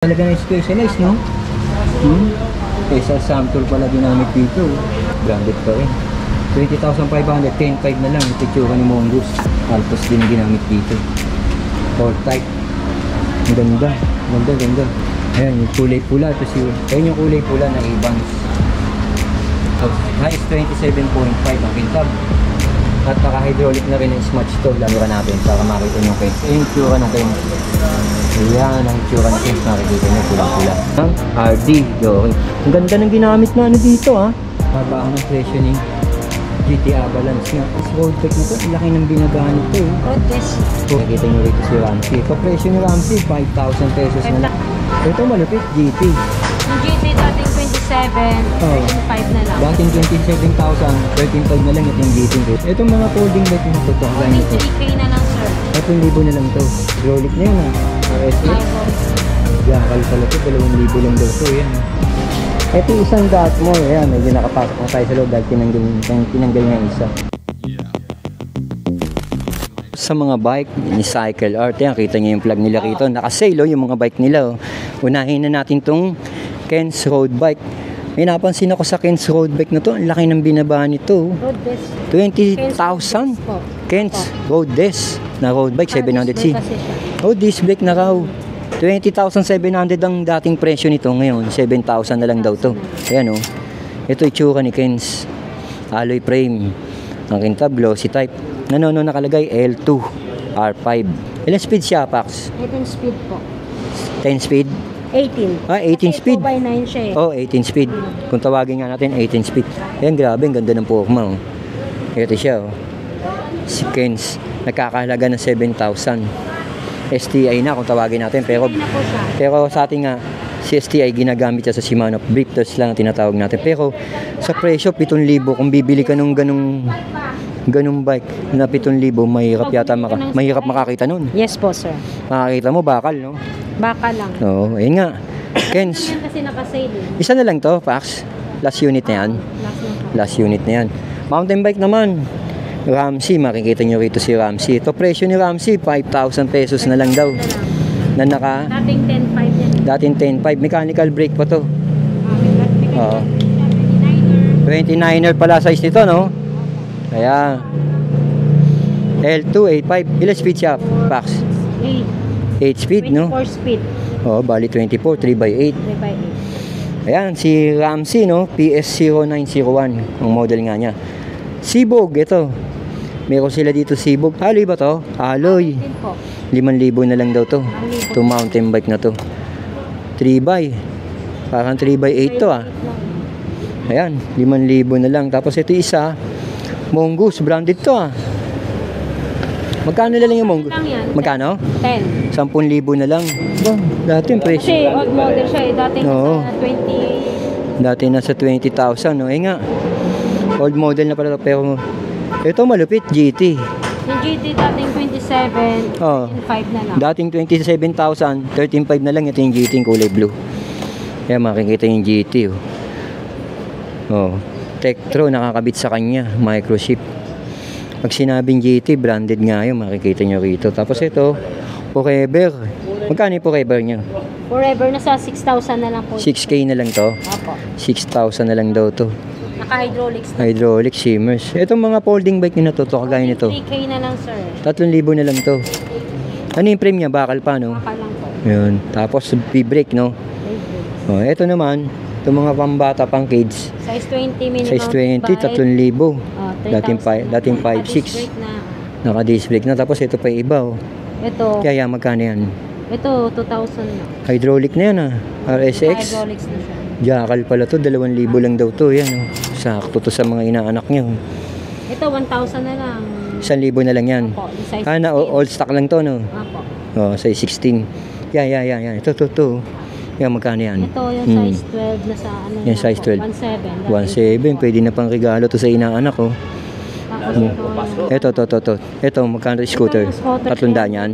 Talaga na specialized, no? Kesa Samtor pala ginamit dito. Branded pa rin. 20,500, 10,500 na lang. Ito tsura ni Mongoose. Altos din ginamit dito. All type. Ang ganda. Ganda, ganda. Ayan, yung kulay pula. Ayan yung kulay pula na Evans. So, highest 27.5 ang kintab. At naka-hydraulic na rin ang smudge to. Lamura natin para makita nyo kayo. Ayan yung tsura ng kayo. Ayan ang tsura ng kayo. Nakikita nyo pula-pula. RD. Okay. Ang ganda ng ginamit na ano dito, ha. Babaan ang presyo ni GTA Balance nga. This road tech na to, ang laki ng binagaan ito. Road test. So, nakita nyo rito si Ramsey. Ito presyo ni Ramsey, 5,000 pesos na lang. Ito malupit, GT. Yung GT dating 27, 13.5 na lang. Dating 27,000, 13,500 na lang ito yung GT. Itong mga folding bike na ito. Only 3K na lang, sir. 3,000 na lang to. Hydraulic na yun, ha. RSX. Yakal pala ito, 2,000 lang daw ito. Yan. Ito isang dot mo, ayan, medyo nakapasok na tayo sa loob dahil tinanggal nga isa. Sa mga bike ni Cycle Art, yan, kita nyo yung plug nila rito. Nakasale, yung mga bike nila. Unahin na natin tong Ken's Road Bike. May napansin ako sa Ken's Road Bike na to. Ang laki ng binaba nito. Road test. 20,000. Ken's Road Disc na road bike, 700C. Oh, disc brake na raw. 20,700 ang dating presyo nito. Ngayon, 7,000 na lang daw to. Ayan, oh. Ito itsura ni Ken's. Alloy frame. Ang kintab, glossy type. Ano nakalagay? L2 R5. Ilan speed siya, Pax? 18 speed po. 10 speed? 18. Ah, 18 speed. 2x9 siya eh. Oh, 18 speed. Kung tawagin nga natin, 18 speed. Ayan, grabe. Ang ganda ng forma, oh. Ito siya, oh. Si Ken's. Nakakahalaga ng 7,000. STI na kung tawagin natin. Pero sa ating nga, si STI ginagamit siya sa Shimano. Brifters lang ang tinatawag natin. Pero sa presyo, 7,000. Kung bibili ka nung ganung bike na 7,000, mahirap makakita nun. Yes po, sir. Makakita mo, bakal, no? Baka lang. Oo, ayun nga. Ken's. Yan kasi nakasale eh. Isa na lang to, Pax. Last unit na yan. Last unit na yan. Mountain bike naman. Ramsey, makikita nyo rito si Ramsey. Ito presyo ni Ramsey, 5,000 pesos na lang daw. Na naka... Dating 10.5 yan. Dating 10.5. Mechanical brake pa to. Oo. 29er pala size nito, no? Ayan. L2, 8.5. Ilan speed siya, Pax? 8 speed, no? 24 speed. Oo, bali 24, 3x8. 3x8. Ayan, si Ramsey, no? PS0901, ang model nga niya. Sibog, ito. Meron sila dito Sibog. Alloy ba to? Alloy. 5,000 na lang daw to. Ito mountain bike na to. 3x. Parang 3x8 to, ah. Ayan, 5,000 na lang. Tapos ito isa, Mongoose, branded to, ah. Magkano na lang yung Mongoose? Magkano? 10. 10,000 na lang. Ba, dati yung presyo. Kasi old model siya eh. Dating nasa 20. Dati nasa 20,000, no? Eh nga. Old model na pala to, pero ito malupit, GT. Yung GT dating 27, 13.5 na lang. Dating 27,000, 13.5 na lang. Ito yung GT, yung kulay blue. Kaya makikita yung GT, oh. Oh. Tektro, nakakabit sa kanya, microchip. Pag sinabing GT, branded nga yun, makikita nyo rito. Tapos ito, Forever. Magkano yung Forever niya? Forever na sa 6,000 na lang po. 6K na lang to? Opo. 6,000 na lang daw to. Naka-hydraulics na. Hydraulic, shimmers. Itong mga folding bike nyo na to, kagaya nito. 3K na lang, sir. 3,000 na lang to. Ano yung frame niya? Bakal pa, no? Bakal lang po. Yun. Tapos, V-brake, no? Oh, ito naman, itong mga pambata, pang kids. Size 20 minimum. Size 20, 3,000. Dating 5,600. Naka-disc brake na. Tapos ito pa yung iba, oh. Ito. Kaya magkano yan? Ito, 2,000 na. Hydraulic na yan, ah. RSX. Hydraulics na siya. Jackal pala to. 2,000 lang daw to. Yan, oh. Sakto to sa mga inaanak nyo. Ito, 1,000 na lang. 1,000 na lang yan. Opo, size 16. All stock lang to, no? Opo. Oh, size 16. Yan. Ito. Yan, magkano yan? Ito, yung size 12 na sa ano. Yan, size 12. 1,700. Pwede na pang regalo to sa inaanak, oh. Tapos Ito, magkano scooter? 300 yan?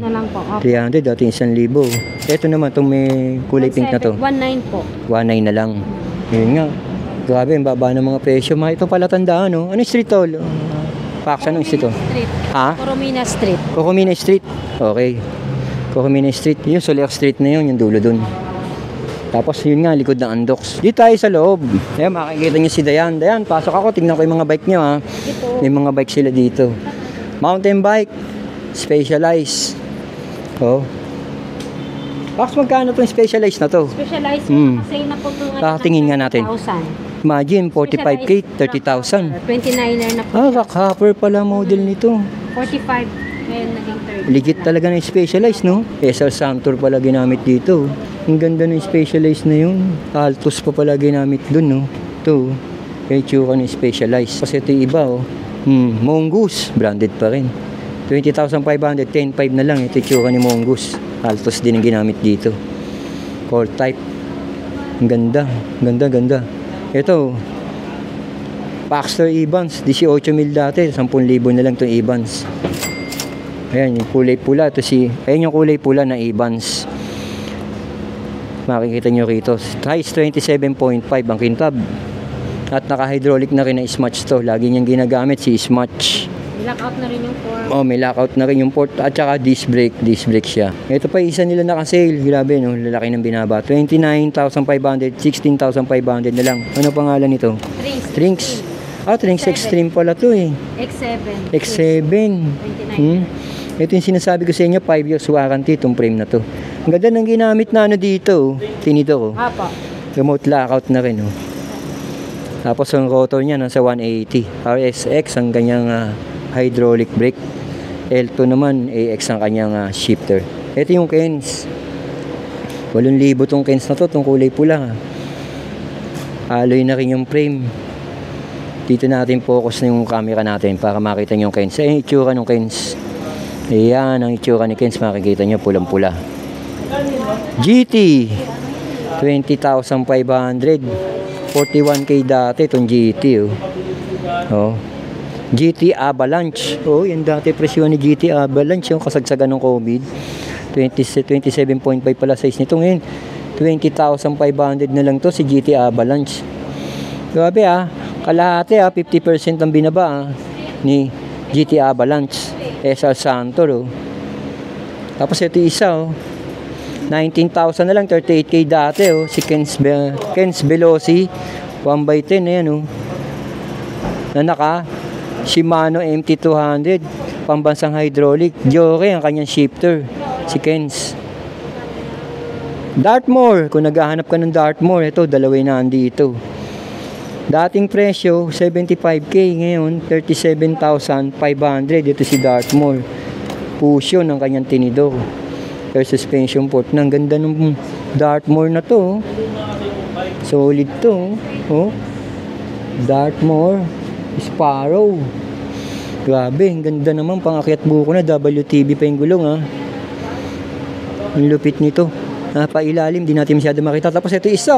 300, dating 1,000. Ito naman, itong may kulay pink na to. 1,900 po. 1,900 na lang. Yun nga. Grabe, ang baba ng mga presyo. Ito pala tandaan, no? Anong street to? Pax, anong street to? Ha? Coromina Street. Coromina Street. Okay. Coromina Street. Yung Soler Street na yun, yung dulo dun. Tapos yun nga, likod ng Andox. Dito tayo sa loob. Ayan, makikita nyo si Dayan. Dayan, pasok ako. Tingnan ko yung mga bike nyo, ha. May mga bike sila dito. Mountain bike. Specialized. Oh. Pax, magkano itong specialized na to? Specialized kasi na po ito ngayon. Kakatingin nga natin. 30,000. Imagine, 45K, 30,000. 29er na po. Rock hopper pala model nito. 45. Ngayon naging 30. Legit talaga na yung specialized, no? SR Samtor pala ginamit dito. Ang ganda ng specialized na yun. Altos pa pala ginamit dun, no? Ito, kaya tsura ng specialized. Kasi ito yung iba, oh. Mongoose, branded pa rin. 20,500, 10,500 na lang. Ito yung tsura ni Mongoose. Altos din ang ginamit dito. Core type. Ang ganda, ganda, ganda. Ito, Paxter Evans, 18,000 dati. 10,000 na lang itong Evans. Ayan, yung kulay pula. Ayan yung kulay pula na Evans. Makikita nyo rito. Size 27.5 ang kintab. At naka-hydraulic na rin na Smatch to. Lagi niyang ginagamit si Smatch. May lockout na rin yung port. Oh, may lockout na rin yung port. At saka disc brake siya. Ito pa isa nila naka-sale. Grabe, no? Lalaki ng binaba. 29,500, 16,500 na lang. Ano pangalan nito? Trinks. Trinks Extreme pala to eh. X7. X7. 29. Ito yung sinasabi ko sa inyo, 5 years warranty itong frame na to. Ang ganda ng ginamit na ano dito, tinito ko. Apa. Remote lockout na rin, oh. Tapos ang rotor niya nasa 180. RSX ang kanyang hydraulic brake. L2 naman, AX ang kanyang shifter. Ito yung Kens. 8,000 tong Kens na to, itong kulay pula. Alloy na rin yung frame. Dito natin focus na yung camera natin para makita nyo yung Kens. Ayan yung itsura ng Kens. Ayan ang itsura ni Kens, makikita nyo pulang-pula. GT 20,500, 41K dati itong GT, oh. GT Avalanche, yan dati presyo ni GT Avalanche, yung kasagsagan ng COVID. 27.5 pala size nito ngayon. 20,500 na lang to si GT Avalanche. Grabe, kalahati, 50% ang binaba ni GT Avalanche. SR Samtor, Tapos ito isa, 19,000 na lang, 38K dati, si Kens Veloci 1x10, ayan, na naka Shimano MT200 pambansang hydraulic. Joke ang kanyang shifter, si Kens. Dartmoor, kung naghahanap ka ng Dartmoor, ito, dalawa na andito. Dating presyo 75K, ngayon 37,500. Ito si Dartmoor. Fusion ang kanyang tinidor. Air suspension port. Ang ganda ng Dartmoor na to. Solid to. Dartmoor Sparrow. Grabe, ang ganda naman. Pangakyat buko na. WTB pa yung gulong, Ang lupit nito. Napailalim, di natin masyado makita. Tapos ito isa,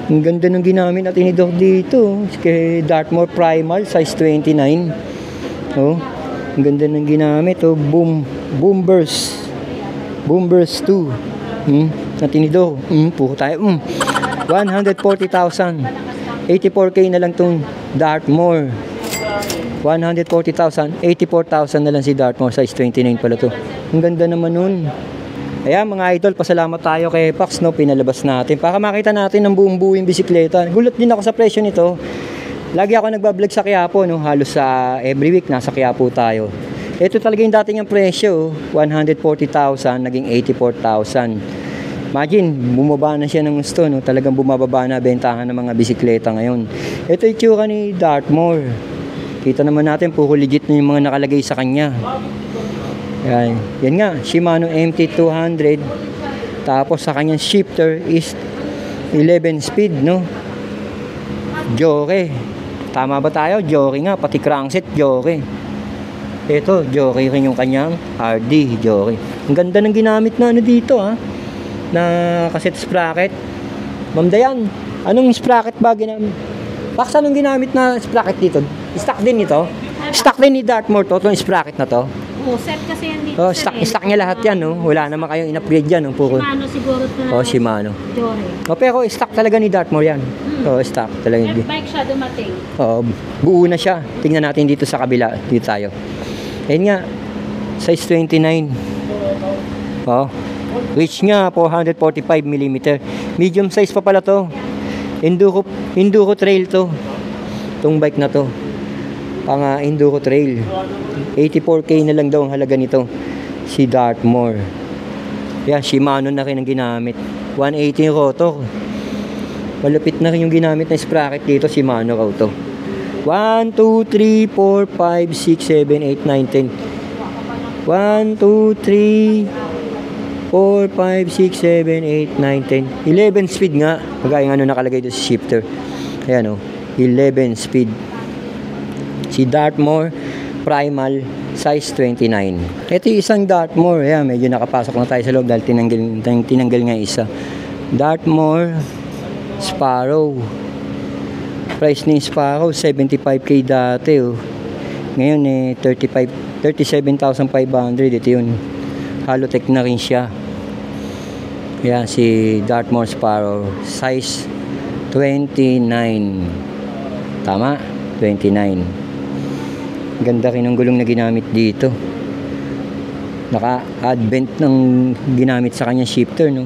Ang ganda ng ginamit natin ni Doc dito. Kay Dartmoor Primal, size 29. Ang ganda ng ginamit. Boomburst 2. Natin ni Doc. Puro tayo. 140,000. 84K na lang tong Dartmoor. 140,000. 84,000 na lang si Dartmoor. Size 29 pala to. Ang ganda naman nun. Ayan mga idol, pasalamat tayo kay Pax, pinalabas natin para makita natin ang buong yung bisikleta. Gulat din ako sa presyo nito. Lagi ako nagbablog sa Quiapo, halos sa every week nasa Quiapo tayo. Ito talaga yung dating ang presyo, 140,000 naging 84,000. Imagine, bumaba na siya ng gusto, talagang bumababa na bentahan ng mga bisikleta ngayon. Ito yung tsura ni Dartmoor. Kita naman natin, puro legit na yung mga nakalagay sa kanya. Yan nga, Shimano MT200. Tapos sa kanyang shifter is 11 speed, Joke. Tama ba tayo? Joke nga, pati crankset, joke. Ito, joke rin yung kanyang RD, joke. Ang ganda ng ginamit na dito, na cassette sprocket. Ma'am Dayan, anong sprocket ba ginamit? Pax, anong ginamit na sprocket dito? Stock din ito? Stock din ni Dartmoor to, itong sprocket na to? Set kasi yan dito. Stock niya lahat yan, Wala naman kayong in-upgrade yan, Puro. Shimano siguro ito na. Shimano. Jore. Pero stock talaga ni Dartmoor yan. Stock talaga. Bike siya dumating. Buo na siya. Tingnan natin dito sa kabila. Dito tayo. Ayun nga, size 29. Reach nga 445mm. Medium size pa pala to. Enduro trail to. Tong bike na to. Pang enduro trail. 84K na lang daw ang halaga nito. Si Dartmoor. Yan, Shimano na rin ang ginamit. 180 rotor. Malupit na rin yung ginamit na sprocket dito. Shimano raw to. 1, 2, 3, 4, 5, 6, 7, 8, 9, 10. 1, 2, 3, 4, 5, 6, 7, 8, 9, 10. 11 speed nga. Magaya nga nakalagay doon sa shifter. Ayan o. 11 speed. Si Dartmoor Primal size 29. Ito yung isang Dartmoor. Ayan, medyo nakapasok na tayo sa loob dahil tinanggal nga isa. Dartmoor Sparrow. Price ni Sparrow 75K dati oh. Ngayon 37,500. Ito yun. Halotech na rin siya. Yan si Dartmoor Sparrow size 29. Tama? 29. Ganda rin ng gulong na ginamit dito. Naka-advent ng ginamit sa kanyang shifter, no?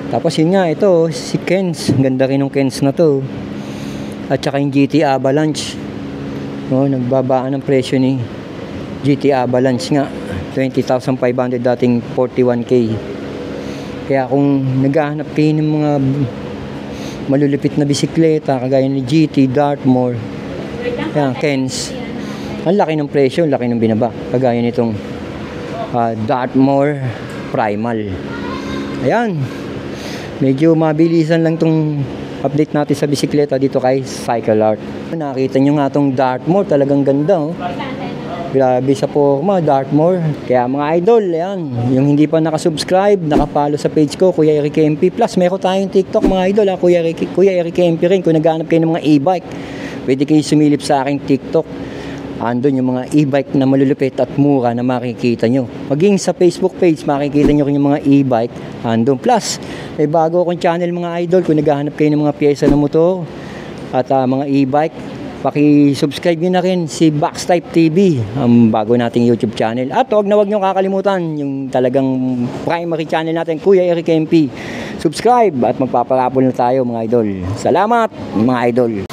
Tapos yun nga, ito si Kenz. Ganda rin ng Kenz na to. At saka yung GT Avalanche. No, nagbabaan ang presyo ni GT Avalanche nga. 20,500 dating 41K. Kaya kung naghahanap kayo ng mga malulupit na bisikleta kagaya ni GT, Dartmoor, yan, Kenz, ang laki ng presyo, ang laki ng binaba. Kagaya nitong Dartmoor Primal. Ayan. Medyo mabilisan lang tong update natin sa bisikleta dito kay Cycle Art. Nakita nyo nga tong Dartmoor, talagang ganda oh. Grabe sa forma, Dartmoor. Kaya mga idol, yan. Yung hindi pa nakasubscribe, nakapalo sa page ko, Kuya Eric MP. Plus, meron tayong TikTok mga idol ha, Kuya Eric MP rin. Kung naghahanap kayo ng mga e-bike, pwede kayo sumilip sa aking TikTok. Andun yung mga e-bike na malulupit at mura na makikita nyo. Maging sa Facebook page, makikita nyo rin yung mga e-bike. Andun. Plus, may bago akong channel mga idol. Kung naghahanap kayo ng mga pyesa ng motor at mga e-bike, paki-subscribe nyo na rin si Box Type TV, ang bago nating YouTube channel. At huwag nyo kakalimutan yung talagang primary channel natin, Kuya Eric MP. Subscribe at magpaparapol na tayo mga idol. Salamat mga idol.